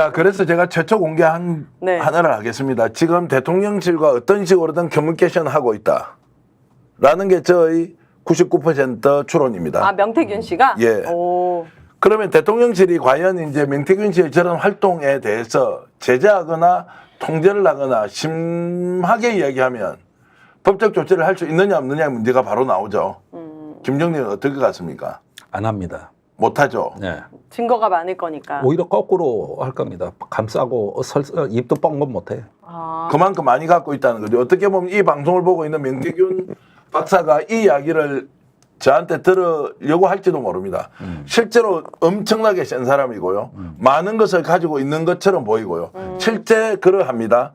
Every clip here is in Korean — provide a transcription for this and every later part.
자, 그래서 제가 최초 공개한 네. 하나를 하겠습니다. 지금 대통령실과 어떤 식으로든 커뮤니케이션 하고 있다. 라는 게 저희 99% 추론입니다. 아, 명태균 씨가? 예. 오. 그러면 대통령실이 과연 이제 명태균 씨의 저런 활동에 대해서 제재하거나 통제를 하거나 심하게 이야기하면 법적 조치를 할 수 있느냐 없느냐의 문제가 바로 나오죠. 김정리는 어떨 것 같습니까? 안 합니다. 못하죠. 네. 증거가 많을 거니까. 오히려 거꾸로 할 겁니다. 감싸고 입도 뻥긋 못해. 아. 그만큼 많이 갖고 있다는 거죠. 어떻게 보면 이 방송을 보고 있는 명태균 박사가 이 이야기를 저한테 들으려고 할지도 모릅니다. 실제로 엄청나게 센 사람이고요. 많은 것을 가지고 있는 것처럼 보이고요. 실제 그러합니다.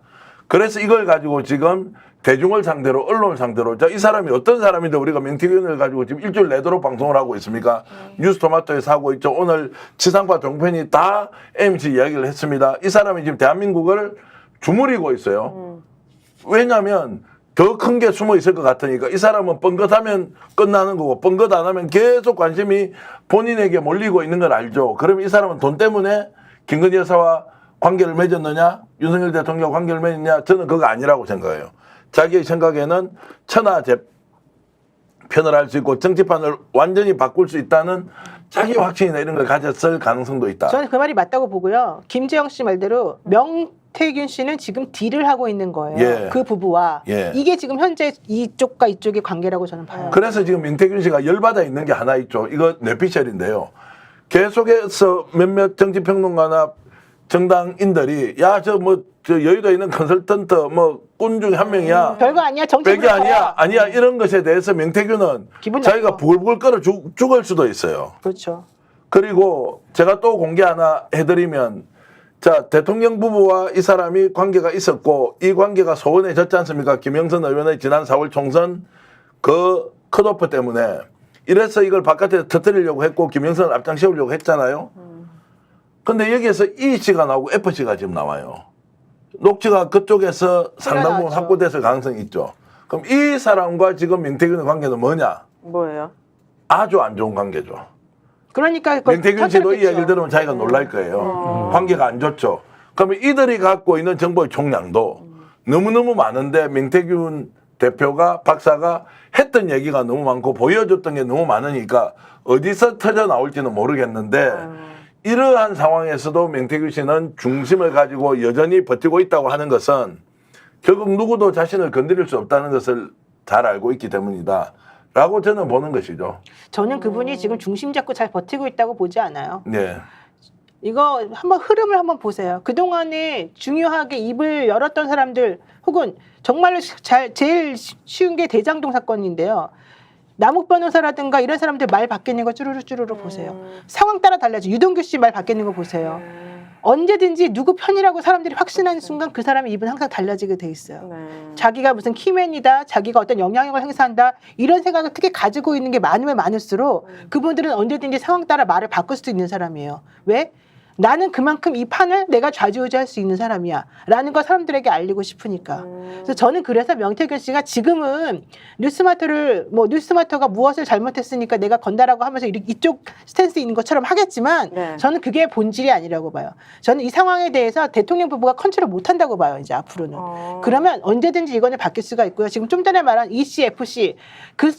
그래서 이걸 가지고 지금 대중을 상대로 언론을 상대로 자, 이 사람이 어떤 사람인데 우리가 명태균을 가지고 지금 일주일 내도록 방송을 하고 있습니까? 뉴스토마토에서 하고 있죠. 오늘 지상파 종편이 다 MC 이야기를 했습니다. 이 사람이 지금 대한민국을 주무리고 있어요. 왜냐하면 더 큰 게 숨어 있을 것 같으니까 이 사람은 뻥긋하면 끝나는 거고 뻥긋 안 하면 계속 관심이 본인에게 몰리고 있는 걸 알죠. 그러면 이 사람은 돈 때문에 김건희 여사와 관계를 맺었느냐 윤석열 대통령과 관계를 맺었느냐 저는 그거 아니라고 생각해요. 자기의 생각에는 천하제 편을 할 수 있고 정치판을 완전히 바꿀 수 있다는 자기 확신이나 이런 걸 가졌을 가능성도 있다. 저는 그 말이 맞다고 보고요. 김재영 씨 말대로 명태균 씨는 지금 딜을 하고 있는 거예요. 예. 그 부부와. 예. 이게 지금 현재 이쪽과 이쪽의 관계라고 저는 봐요. 그래서 지금 민태균 씨가 열받아 있는 게 하나 있죠. 이거 뇌피셜인데요. 계속해서 몇몇 정치평론가나 정당인들이 야 저 여의도에 있는 컨설턴트 꾼 중에 한 명이야. 별거 아니야. 정치 별게 아니야 이런 것에 대해서 명태균은 기분 자기가 나빠. 부글부글 끓어 죽을 수도 있어요. 그렇죠. 그리고 제가 또 공개 하나 해드리면 자 대통령 부부와 이 사람이 관계가 있었고 이 관계가 소원해졌지 않습니까? 김영선 의원의 지난 4월 총선 그 컷오프 때문에 이래서 이걸 바깥에 터뜨리려고 했고 김영선을 앞장세우려고 했잖아요. 근데 여기에서 E씨가 나오고 F씨가 지금 나와요. 녹취가 그쪽에서 상당 부분 나왔죠. 확보됐을 가능성이 있죠. 그럼 이 사람과 지금 명태균의 관계는 뭐냐? 뭐예요? 아주 안 좋은 관계죠. 그러니까 그걸 명태균 씨도 이 터뜨렸겠죠. 이야기를 들으면 자기가 놀랄 거예요. 관계가 안 좋죠. 그러면 이들이 갖고 있는 정보의 총량도 너무너무 많은데 명태균 대표가 박사가 했던 얘기가 너무 많고 보여줬던 게 너무 많으니까 어디서 터져 나올지는 모르겠는데 이러한 상황에서도 명태균 씨는 중심을 가지고 여전히 버티고 있다고 하는 것은 결국 누구도 자신을 건드릴 수 없다는 것을 잘 알고 있기 때문이다. 라고 저는 보는 것이죠. 저는 그분이 지금 중심 잡고 잘 버티고 있다고 보지 않아요. 네. 이거 한번 흐름을 한번 보세요. 그동안에 중요하게 입을 열었던 사람들 혹은 정말로 제일 쉬운 게 대장동 사건인데요. 남욱 변호사라든가 이런 사람들 말 바뀌는 거 쭈루루 보세요. 상황 따라 달라져. 유동규 씨 말 바뀌는 거 보세요. 언제든지 누구 편이라고 사람들이 확신하는 순간 그 사람의 입은 항상 달라지게 돼 있어요. 자기가 무슨 키맨이다, 자기가 어떤 영향력을 행사한다 이런 생각을 크게 가지고 있는 게 많으면 많을수록 그분들은 언제든지 상황 따라 말을 바꿀 수도 있는 사람이에요. 왜? 나는 그만큼 이 판을 내가 좌지우지할 수 있는 사람이야 라는 걸 사람들에게 알리고 싶으니까. 그래서 저는 그래서 명태균 씨가 지금은 뉴스마터가 무엇을 잘못했으니까 내가 건다라고 하면서 이쪽 스탠스 있는 것처럼 하겠지만 네. 저는 그게 본질이 아니라고 봐요. 저는 이 상황에 대해서 대통령 부부가 컨트롤 못한다고 봐요. 이제 앞으로는. 그러면 언제든지 이거는 바뀔 수가 있고요. 지금 좀 전에 말한 EC, FC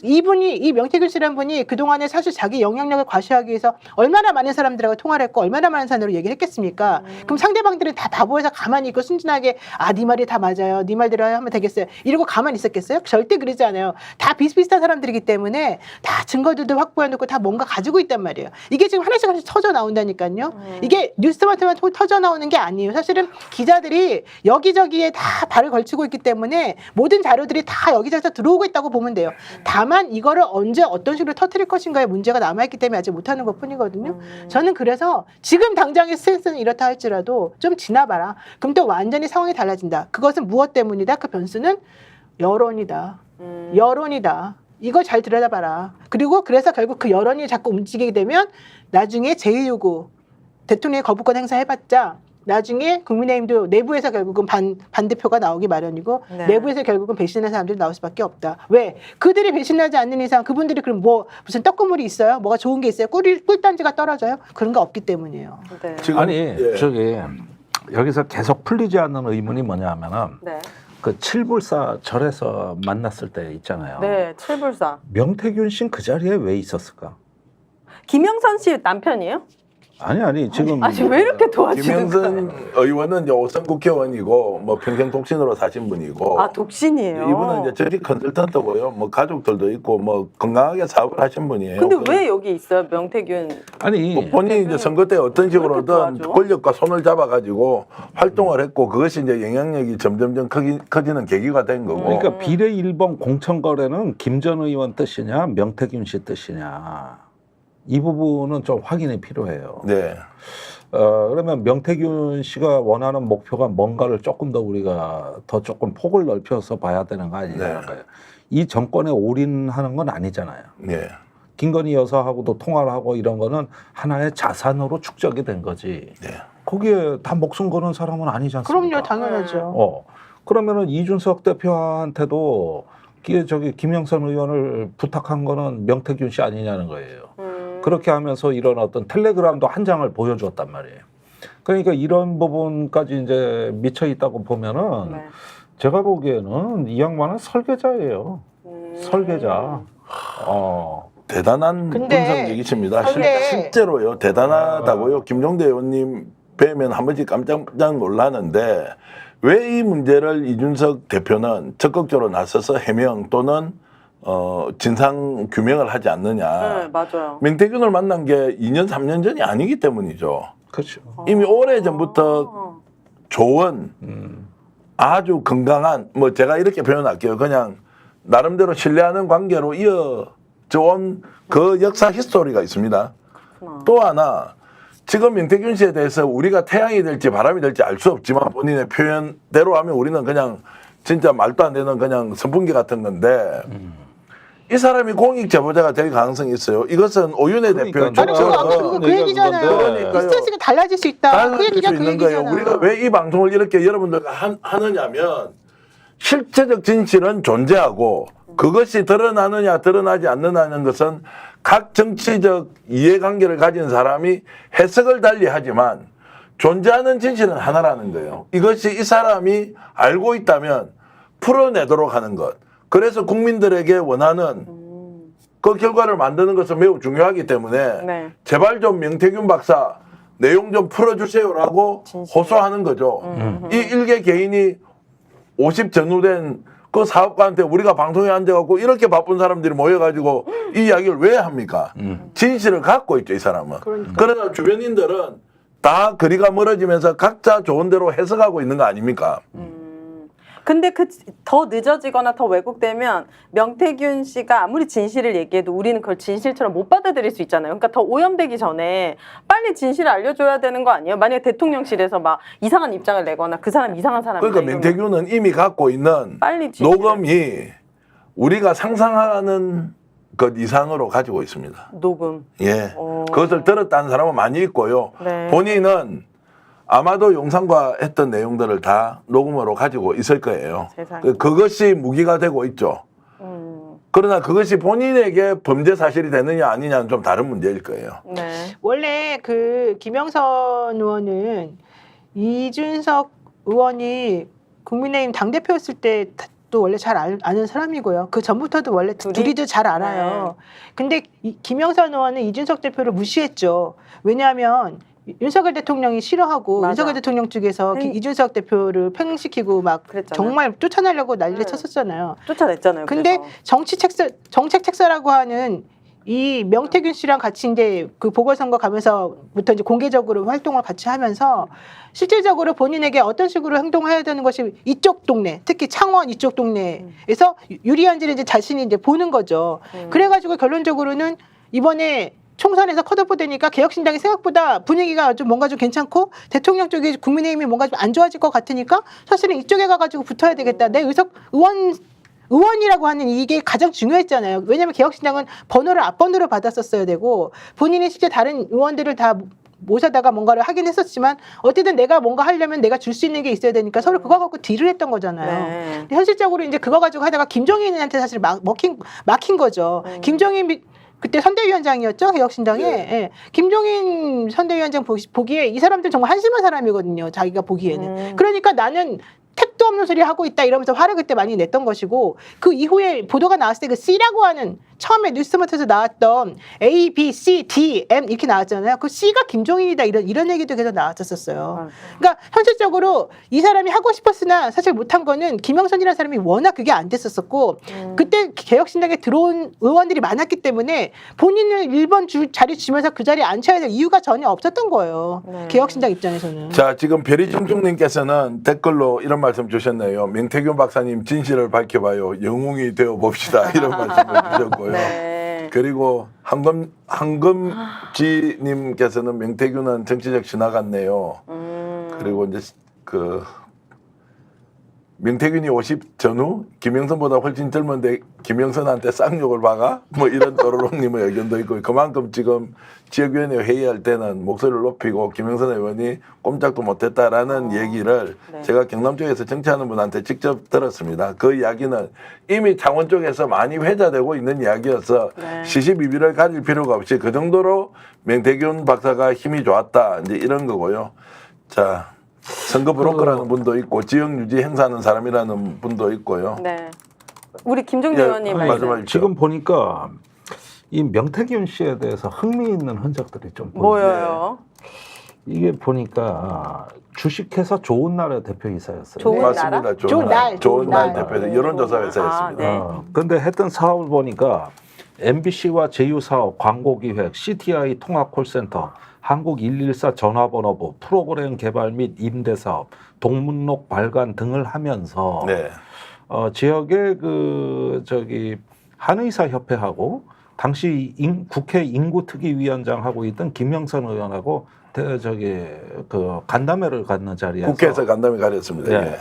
이 명태균 씨라는 분이 그동안에 사실 자기 영향력을 과시하기 위해서 얼마나 많은 사람들하고 통화를 했고 얼마나 많은 사람들하고 얘기를 했겠습니까? 그럼 상대방들은 다 바보에서 가만히 있고 순진하게 네 말이 다 맞아요. 네 말대로 하면 되겠어요. 이러고 가만히 있었겠어요? 절대 그러지 않아요. 다 비슷비슷한 사람들이기 때문에 다 증거들도 확보해놓고 다 뭔가 가지고 있단 말이에요. 이게 지금 하나씩 터져 나온다니까요. 이게 뉴스마트만 터져 나오는 게 아니에요. 사실은 기자들이 여기저기에 다 발을 걸치고 있기 때문에 모든 자료들이 다 여기저기서 들어오고 있다고 보면 돼요. 다만 이거를 언제 어떤 식으로 터뜨릴 것인가의 문제가 남아있기 때문에 아직 못하는 것 뿐이거든요. 저는 그래서 지금 당장의 스탠스는 이렇다 할지라도 좀 지나봐라. 그럼 또 완전히 상황이 달라진다. 그것은 무엇 때문이다? 그 변수는 여론이다. 여론이다. 이걸 잘 들여다봐라. 그리고 그래서 결국 그 여론이 자꾸 움직이게 되면 나중에 제2요구 대통령의 거부권 행사해봤자 나중에 국민의힘도 내부에서 결국은 반대표가 나오기 마련이고 네. 내부에서 결국은 배신하는 사람들이 나올 수밖에 없다. 왜? 그들이 배신하지 않는 이상 그분들이 그럼 무슨 떡고물이 있어요? 뭐가 좋은 게 있어요? 꿀단지가 떨어져요? 그런 거 없기 때문이에요. 네. 지금 아니 예. 저기 여기서 계속 풀리지 않는 의문이 뭐냐면은 네. 그 칠불사 절에서 만났을 때 있잖아요. 네, 칠불사. 명태균 씨는 그 자리에 왜 있었을까? 김영선 씨 남편이에요? 아니 지금 아니 왜 이렇게 도와주는 거예요? 김영선 의원은 이제 5선 국회의원이고 뭐 평생 독신으로 사신 분이고 아 독신이에요. 이분은 이제 저기 컨설턴트고요. 뭐 가족들도 있고 뭐 건강하게 사업을 하신 분이에요. 근데 왜 여기 있어요, 명태균? 아니 뭐 본인이 이제 선거 때 어떤 식으로든 도와줘? 권력과 손을 잡아가지고 활동을 했고 그것이 이제 영향력이 점점점 커지는 계기가 된 거고. 그러니까 비례 1번 공천 거래는 김 전 의원 뜻이냐 명태균 씨 뜻이냐 이 부분은 좀 확인이 필요해요. 네. 그러면 명태균 씨가 원하는 목표가 뭔가를 조금 더 우리가 더 조금 폭을 넓혀서 봐야 되는 거 아니냐는 네. 거예요. 이 정권에 올인하는 건 아니잖아요. 네. 김건희 여사하고도 통화를 하고 이런 거는 하나의 자산으로 축적이 된 거지. 네. 거기에 다 목숨 거는 사람은 아니지 않습니까? 그럼요, 당연하죠. 그러면은 이준석 대표한테도 김영선 의원을 부탁한 거는 명태균 씨 아니냐는 거예요. 그렇게 하면서 이런 어떤 텔레그램도 한 장을 보여줬단 말이에요. 그러니까 이런 부분까지 이제 미쳐 있다고 보면은 네. 제가 보기에는 이 양반은 설계자예요. 설계자. 대단한 근데 분석력이십니다. 근데 실제로요. 대단하다고요. 김종대 의원님 뵈면 한 번씩 깜짝 놀라는데 왜 이 문제를 이준석 대표는 적극적으로 나서서 해명 또는 진상 규명을 하지 않느냐. 네, 맞아요. 명태균을 만난 게 2년 3년 전이 아니기 때문이죠. 그렇죠. 이미 오래전부터 좋은 아주 건강한 뭐 제가 이렇게 표현할게요. 그냥 나름대로 신뢰하는 관계로 이어져 온 그 역사 히스토리가 있습니다. 또 하나 지금 명태균 씨에 대해서 우리가 태양이 될지 바람이 될지 알 수 없지만 본인의 표현대로 하면 우리는 그냥 진짜 말도 안 되는 그냥 선풍기 같은 건데 이 사람이 공익 제보자가 될 가능성이 있어요. 이것은 오윤혜 대표 그러니까 아니 그거 그 얘기잖아요. 그러니까요. 스탠스가 달라질 수 있다. 그 달라질 얘기가 수 그 있는 거예요. 얘기잖아. 우리가 왜 이 방송을 이렇게 여러분들과 하느냐면 실체적 진실은 존재하고 그것이 드러나느냐 드러나지 않느냐는 것은 각 정치적 이해관계를 가진 사람이 해석을 달리하지만 존재하는 진실은 하나라는 거예요. 이것이 이 사람이 알고 있다면 풀어내도록 하는 것. 그래서 국민들에게 원하는 그 결과를 만드는 것은 매우 중요하기 때문에 네. 제발 좀 명태균 박사 내용 좀 풀어주세요라고 호소하는 거죠. 이 일개 개인이 50 전후된 그 사업가한테 우리가 방송에 앉아갖고 이렇게 바쁜 사람들이 모여가지고 이 이야기를 왜 합니까? 진실을 갖고 있죠, 이 사람은. 그러나 주변인들은 다 거리가 멀어지면서 각자 좋은 대로 해석하고 있는 거 아닙니까? 근데 더 늦어지거나 더 왜곡되면 명태균 씨가 아무리 진실을 얘기해도 우리는 그걸 진실처럼 못 받아들일 수 있잖아요. 그러니까 더 오염되기 전에 빨리 진실을 알려줘야 되는 거 아니에요? 만약에 대통령실에서 막 이상한 입장을 내거나 그 사람 이상한 사람이다. 그러니까 명태균은 이미 갖고 있는 빨리 진실을. 녹음이 우리가 상상하는 것 이상으로 가지고 있습니다. 녹음. 예. 그것을 들었다는 사람은 많이 있고요. 네. 본인은 아마도 용산과 했던 내용들을 다 녹음으로 가지고 있을 거예요. 세상에. 그것이 무기가 되고 있죠. 그러나 그것이 본인에게 범죄 사실이 되느냐 아니냐는 좀 다른 문제일 거예요. 네. 원래 그 김영선 의원은 이준석 의원이 국민의힘 당대표였을 때 또 원래 잘 아는 사람이고요. 그 전부터도 원래 둘이도 잘 알아요. 근데 김영선 의원은 이준석 대표를 무시했죠. 왜냐하면 윤석열 대통령이 싫어하고 맞아. 윤석열 대통령 쪽에서 이준석 대표를 팽시키고 막 그랬잖아요. 정말 쫓아내려고 난리를 네. 쳤었잖아요. 쫓아냈잖아요. 근데 그래서. 정책 책사라고 하는 이 명태균 씨랑 같이 이제 그 보궐선거 가면서부터 이제 공개적으로 활동을 같이 하면서 실질적으로 본인에게 어떤 식으로 행동해야 되는 것이 이쪽 동네, 특히 창원 이쪽 동네에서 유리한지를 이제 자신이 이제 보는 거죠. 그래가지고 결론적으로는 이번에 총선에서 컷오프 되니까 개혁신당이 생각보다 분위기가 좀 뭔가 좀 괜찮고 대통령 쪽에 국민의힘이 뭔가 좀 안 좋아질 것 같으니까 사실은 이쪽에 가가지고 붙어야 되겠다. 내 의원이라고 하는 이게 가장 중요했잖아요. 왜냐하면 개혁신당은 번호를 앞번호로 받았었어야 되고 본인이 실제 다른 의원들을 다 모셔다가 뭔가를 하긴 했었지만 어쨌든 내가 뭔가 하려면 내가 줄 수 있는 게 있어야 되니까 서로 그거 갖고 딜을 했던 거잖아요. 네. 근데 현실적으로 이제 그거 가지고 하다가 김종인한테 사실 막힌 거죠. 김종인 그때 선대위원장이었죠, 개혁신당에. 예. 김종인 선대위원장 보기에 이 사람들 정말 한심한 사람이거든요, 자기가 보기에는. 그러니까 나는 택도 없는 소리 하고 있다 이러면서 화를 그때 많이 냈던 것이고, 그 이후에 보도가 나왔을 때 그 C라고 하는 처음에 뉴스마트에서 나왔던 A, B, C, D, M 이렇게 나왔잖아요. 그 C가 김종인이다 이런 얘기도 계속 나왔었어요. 그러니까 현실적으로 이 사람이 하고 싶었으나 사실 못한 거는 김영선이라는 사람이 워낙 그게 안 됐었었고, 그때 개혁신당에 들어온 의원들이 많았기 때문에 본인을 1번 자리 주면서 그 자리에 앉혀야 될 이유가 전혀 없었던 거예요. 개혁신당 입장에서는. 자, 지금 별이중중님께서는 댓글로 이런 말씀 주셨네요. 명태균 박사님 진실을 밝혀봐요. 영웅이 되어 봅시다. 이런 말씀을 주셨고요. 네. 그리고 황금지님께서는 명태균은 정치적 신화 같네요. 그리고 이제 그 명태균이 50 전후 김영선보다 훨씬 젊은데 김영선한테 쌍욕을 박아? 뭐 이런 또로롱님의 의견도 있고, 그만큼 지금 지역위원회 회의할 때는 목소리를 높이고 김영선 의원이 꼼짝도 못했다라는 얘기를 네. 제가 경남 쪽에서 정치하는 분한테 직접 들었습니다. 그 이야기는 이미 창원 쪽에서 많이 회자되고 있는 이야기여서 네. 시시비비를 가릴 필요가 없이 그 정도로 명태균 박사가 힘이 좋았다, 이제 이런 거고요. 자, 선거 브로커라는 분도 있고 지역 유지 행사하는 사람이라는 분도 있고요. 네. 우리 김종대 예, 의원님 아니, 말씀. 말씀하십시오. 지금 보니까 이 명태균 씨에 대해서 흥미있는 흔적들이 좀 보여요. 뭐예요? 이게 보니까 주식회사 좋은 날의 대표이사였어요. 좋은 맞습니다. 나라? 좋은 날, 좋은 날 좋은 날. 대표에서 여론조사 회사였습니다. 네. 근데 했던 사업을 보니까 MBC와 제휴사업, 광고기획, CTI 통합콜센터, 한국114 전화번호부, 프로그램 개발 및 임대사업, 동문록 발간 등을 하면서 네. 지역의 한의사 협회하고 당시 국회 인구특위위원장 있던 김영선 의원하고 간담회를 갖는 자리에서 국회에서 간담회 가렸습니다. 네. 예.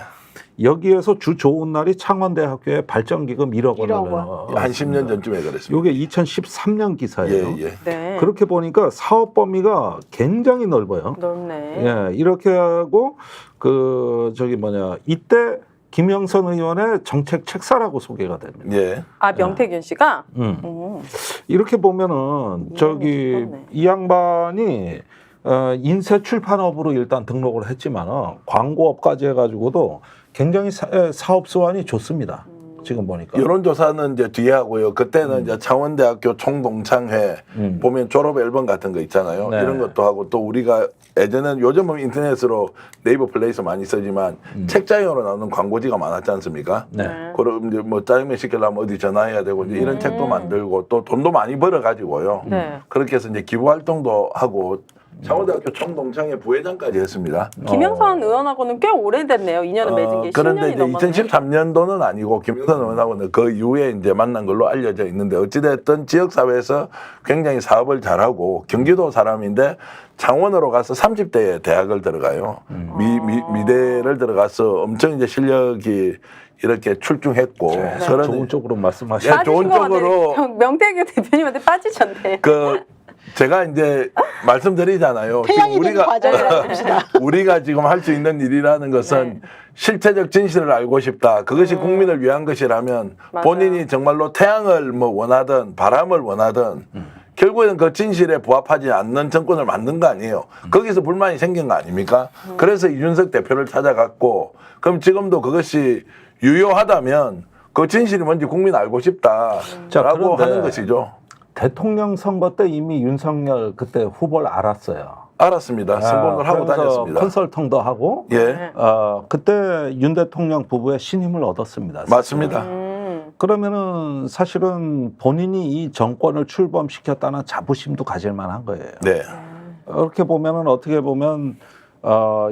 여기에서 주 좋은 날이 창원대학교의 발전기금 1억 1억 원을 원. 한 10년 전쯤에 그랬습니다. 이게 2013년 기사예요. 예, 예. 네. 그렇게 보니까 사업 범위가 굉장히 넓어요. 넓네. 예, 이렇게 하고 이때 김영선 의원의 정책 책사라고 소개가 됩니다. 예. 아, 명태균 씨가? 이렇게 보면은 그렇네. 이 양반이 인쇄 출판업으로 일단 등록을 했지만은 광고업까지 해가지고도 굉장히 사업 수완이 좋습니다. 지금 보니까. 여론조사는 이제 뒤에 하고요. 그때는 이제 창원대학교 총동창회 보면 졸업 앨범 같은 거 있잖아요. 네. 이런 것도 하고, 또 우리가 예전에는 요즘은 인터넷으로 네이버 플레이에서 많이 쓰지만 책자형으로 나오는 광고지가 많았지 않습니까? 네. 그럼 이제 뭐 짜장면 시키려면 어디 전화해야 되고 이제 이런 책도 만들고 또 돈도 많이 벌어 가지고요. 네. 그렇게 해서 이제 기부 활동도 하고 창원대학교 총동창회 부회장까지 했습니다. 김영선 의원하고는 꽤 오래됐네요. 인연을 맺은 게 10년이 그런데 이제 넘었네. 2013년도는 아니고 김영선 의원하고는 그 이후에 이제 만난 걸로 알려져 있는데, 어찌됐든 지역사회에서 굉장히 사업을 잘하고 경기도 사람인데 창원으로 가서 30대에 대학을 들어가요. 미대를 들어가서 엄청 이제 실력이 이렇게 출중했고. 그런 좋은 쪽으로 말씀하시죠. 예, 좋은 쪽으로 명태균 대표님한테 빠지셨네. 제가 이제 말씀드리잖아요. 태양이 지금 되는 과정이라고 봅시다. 우리가 지금 할 수 있는 일이라는 것은 네. 실체적 진실을 알고 싶다. 그것이 국민을 위한 것이라면 맞아요. 본인이 정말로 태양을 뭐 원하든 바람을 원하든 결국에는 그 진실에 부합하지 않는 정권을 만든 거 아니에요. 거기서 불만이 생긴 거 아닙니까? 그래서 이준석 대표를 찾아갔고, 그럼 지금도 그것이 유효하다면 그 진실이 뭔지 국민 알고 자, 싶다라고 그런데 하는 것이죠. 대통령 선거 때 이미 윤석열 그때 후보를 알았어요. 알았습니다. 선거를 하고 그러면서 다녔습니다. 컨설팅도 하고 예, 그때 윤 대통령 부부의 신임을 얻었습니다. 맞습니다. 그러면은 사실은 본인이 이 정권을 출범시켰다는 자부심도 가질 만한 거예요. 네. 이렇게 보면은 어떻게 보면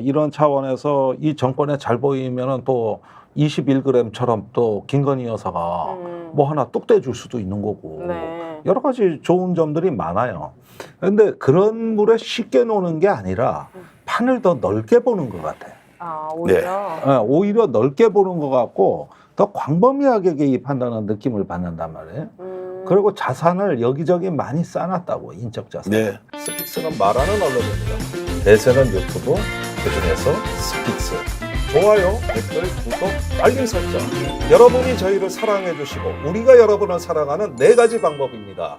이런 차원에서 이 정권에 잘 보이면은 또 21g처럼 또 김건희 여사가 뭐 하나 뚝 떼줄 수도 있는 거고 네. 여러 가지 좋은 점들이 많아요. 그런데 그런 물에 쉽게 노는 게 아니라 판을 더 넓게 보는 것 같아요. 아, 오히려. 오히려 넓게 보는 것 같고 더 광범위하게 개입한다는 느낌을 받는단 말이에요. 그리고 자산을 여기저기 많이 쌓아놨다고, 인적 자산. 네. 스픽스는 말하는 언론입니다. 대세는 유튜브, 그중에서 스픽스. 좋아요, 댓글, 구독, 알림 설정. 여러분이 저희를 사랑해 주시고 우리가 여러분을 사랑하는 4가지 방법입니다.